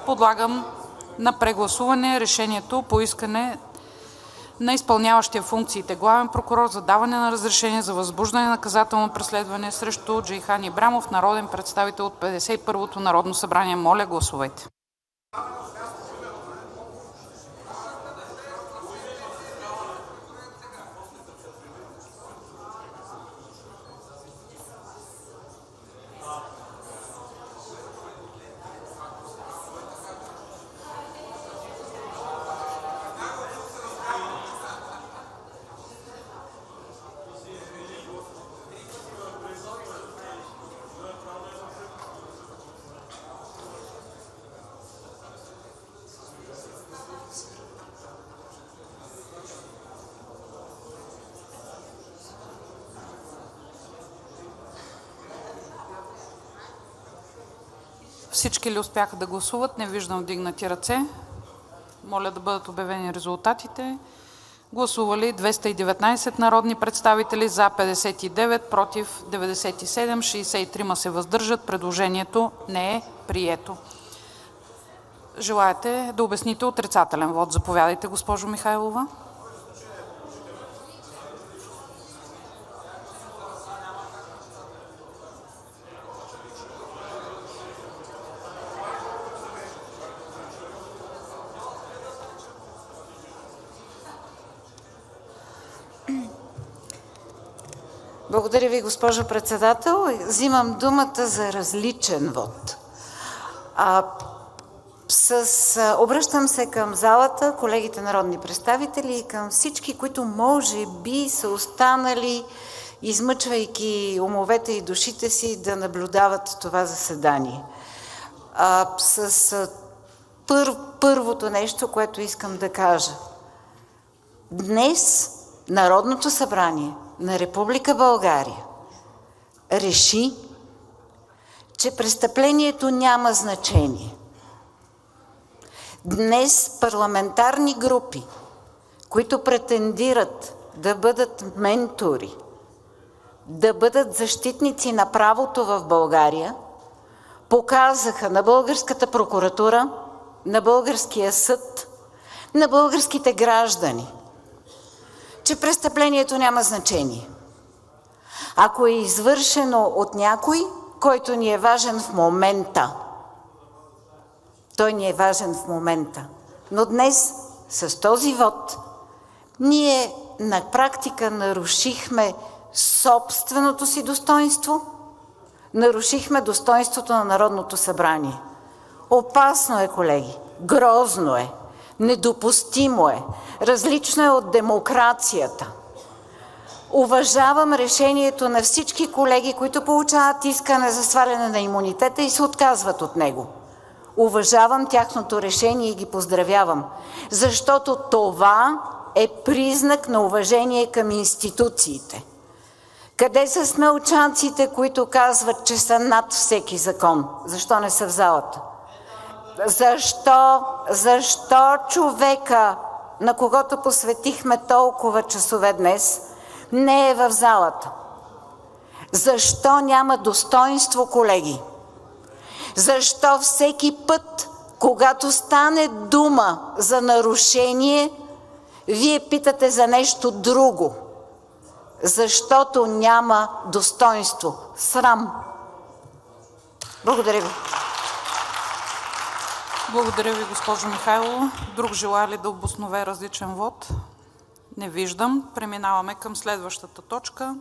Подлагам на прегласуване решението по искане на изпълняващия функциите главен прокурор за даване на разрешение за възбуждане на наказателно преследване срещу Джейхан Ибрямов, народен представител от 51-то Народно събрание. Моля, гласувайте. Всички ли успяха да гласуват? Не виждам вдигнати ръце. Моля да бъдат обявени резултатите. Гласували 219 народни представители, за 59, против 97, 63 се въздържат. Предложението не е прието. Желаете да обясните отрицателен вот? Заповядайте, госпожо Михайлова. Благодаря ви, госпожо Председател. Взимам думата за различен вот. Обръщам се към залата, колегите народни представители и към всички, които може би са останали, измъчвайки умовете и душите си, да наблюдават това заседание. Първото нещо, което искам да кажа. Днес Народното събрание на Република България реши, че престъплението няма значение. Днес парламентарни групи, които претендират да бъдат ментори, да бъдат защитници на правото в България, показаха на българската прокуратура, на българския съд, на българските граждани, че престъплението няма значение. Ако е извършено от някой, който ни е важен в момента, той ни е важен в момента. Но днес с този вот ние на практика нарушихме собственото си достоинство, нарушихме достоинството на Народното събрание. Опасно е, колеги, грозно е, недопустимо е, различно е от демокрацията. Уважавам решението на всички колеги, които получават искане за сваляне на имунитета и се отказват от него. Уважавам тяхното решение и ги поздравявам, защото това е признак на уважение към институциите. Къде са смелчанците, които казват, че са над всеки закон? Защо не са в залата? Защо човека, на когото посветихме толкова часове днес, не е в залата? Защо няма достоинство, колеги? Защо всеки път, когато стане дума за нарушение, вие питате за нещо друго? Защото няма достоинство. Срам! Благодаря ви. Благодаря ви, госпожо Михайлова. Друг желае ли да обоснове различен вот? Не виждам. Преминаваме към следващата точка.